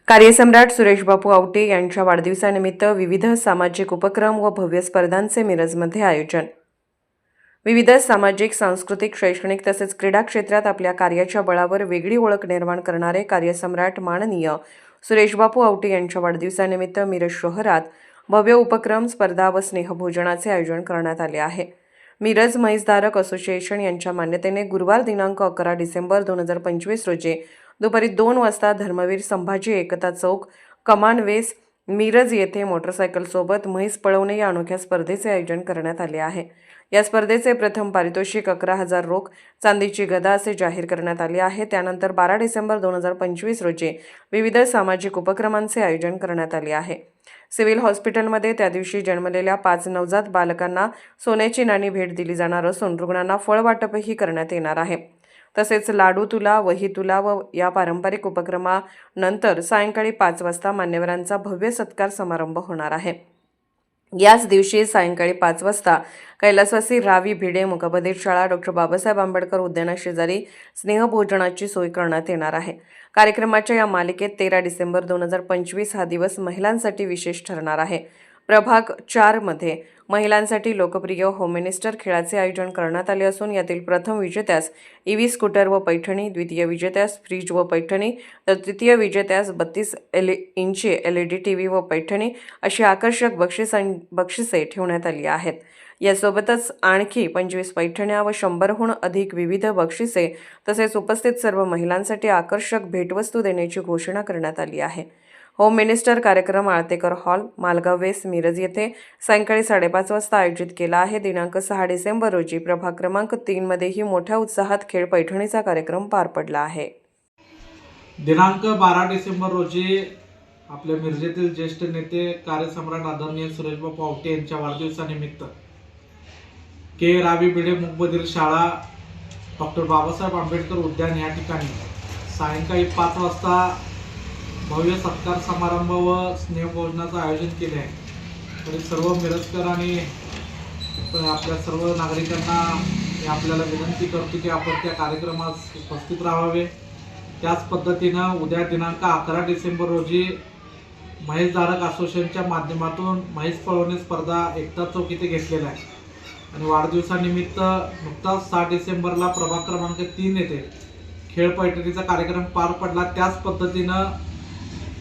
कार्यसम्राट सुरेशबापू आवटे यांच्या वाढदिवसानिमित्त विविध सामाजिक उपक्रम व भव्य स्पर्धांचे मिरजमध्ये आयोजन। विविध सामाजिक, सांस्कृतिक, शैक्षणिक तसेच क्रीडा क्षेत्रात आपल्या कार्याच्या बळावर वेगळी ओळख निर्माण करणारे कार्यसम्राट माननीय सुरेशबापू आवटे यांच्या वाढदिवसानिमित्त मिरज शहरात भव्य उपक्रम, स्पर्धा व स्नेहभोजनाचे आयोजन करण्यात आले आहे। मिरज म्हैसधारक असोसिएशन यांच्या मान्यतेने गुरुवार दिनांक 11 डिसेंबर 2025 रोजी दुपारी 2 वाजता धर्मवीर संभाजी एकता चौक, कमान वेस, मिरज येथे मोटरसायकलसोबत म्हैस पळवणे या अनोख्या स्पर्धेचे आयोजन करण्यात आले आहे। या स्पर्धेचे प्रथम पारितोषिक 11,000 रोख, चांदीची गदा असे जाहीर करण्यात आले आहे। त्यानंतर 12 डिसेंबर 2025 रोजी विविध सामाजिक उपक्रमांचे आयोजन करण्यात आले आहे। सिव्हिल हॉस्पिटलमध्ये त्या दिवशी जन्मलेल्या 5 नवजात बालकांना सोन्याची नाणी भेट दिली जाणार असून रुग्णांना फळ वाटपही करण्यात येणार आहे। तसेच लाडू तुला, वही तुला व या पारंपरिक उपक्रमानंतर सायंकाळी 5 वाजता मान्यवरांचा भव्य सत्कार समारंभ होणार आहे। याच दिवशी सायंकाळी 5 वाजता कैलासवासी रावी भिडे मुकबधीर शाळा डॉ. बाबासाहेब आंबेडकर उद्यानाशेजारी स्नेहभोजनाची सोय करण्यात येणार आहे। कार्यक्रमाच्या या मालिकेत 13 डिसेंबर 2025 हा दिवस महिलांसाठी विशेष ठरणार आहे। प्रभाग 4 मध्ये महिलांसाठी लोकप्रिय होम मिनिस्टर खेळाचे आयोजन करण्यात आले असून यातील प्रथम विजेत्यास ईव्ही स्कूटर व पैठणी, द्वितीय विजेत्यास फ्रीज व पैठणी, तर तृतीय विजेत्यास 32 इंची LED टीव्ही व पैठणी अशी आकर्षक बक्षिसे ठेवण्यात आली आहेत। यासोबतच आणखी 25 पैठण्या व 100हून अधिक विविध बक्षिसे तसेच उपस्थित सर्व महिलांसाठी आकर्षक भेटवस्तू देण्याची घोषणा करण्यात आली आहे। होम मिनिस्टर कार्यक्रम आळतेकर हॉल, मालगाव वेस्ट, मिरज येथे सायंकाळी 5:30 वाजता आयोजित केला आहे। दिनांक 6 डिसेंबर रोजी प्रभाग क्रमांक 3 मध्येही मोठ्या उत्साहात खेळ पैठणीचा कार्यक्रम पार पडला आहे। दिनांक 12 डिसेंबर रोजी आपल्या मिरजेतील ज्येष्ठ नेते कार्यसम्राट आदरणीय सुरेशबापू आवटे यांच्या वाढदिवसानिमित्त रावी भिडे मुकबधीर शाळा डॉ. बाबासाहेब आंबेडकर उद्यान या ठिकाणी सायंकाळी 5 वाजता भव्य सत्कार समारंभ व स्नेहभोजनाचं आयोजन केले आहे। तरी सर्व मिरजकर आणि आपल्या सर्व नागरिकांना आपल्याला विनंती करतो की आपण त्या कार्यक्रमास उपस्थित राहावे। त्याच पद्धतीनं उद्या दिनांक 11 डिसेंबर रोजी म्हैसधारक असोसिएशनच्या माध्यमातून म्हैस पळवणे स्पर्धा एकता चौक इथे घेतलेला आहे आणि वाढदिवसानिमित्त नुकताच 6 डिसेंबरला प्रभाग क्रमांक 3 येथे खेळ पैठणीचा कार्यक्रम पार पडला। त्याच पद्धतीनं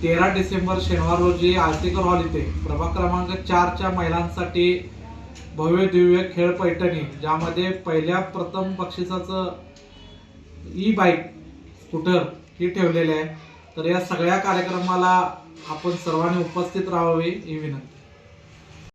13 डिसेंबर शनिवार रोजी आळतेकर हॉल इथे प्रभाग क्रमांक 4च्या महिलांसाठी भव्य दिव्य खेळ पैठणी, ज्यामध्ये प्रथम बक्षिसाचं बाईक स्कूटर ही ठेवलेले आहे। तर या सगळ्या कार्यक्रमाला आपण सर्वांनी उपस्थित राहावे ही विनंती।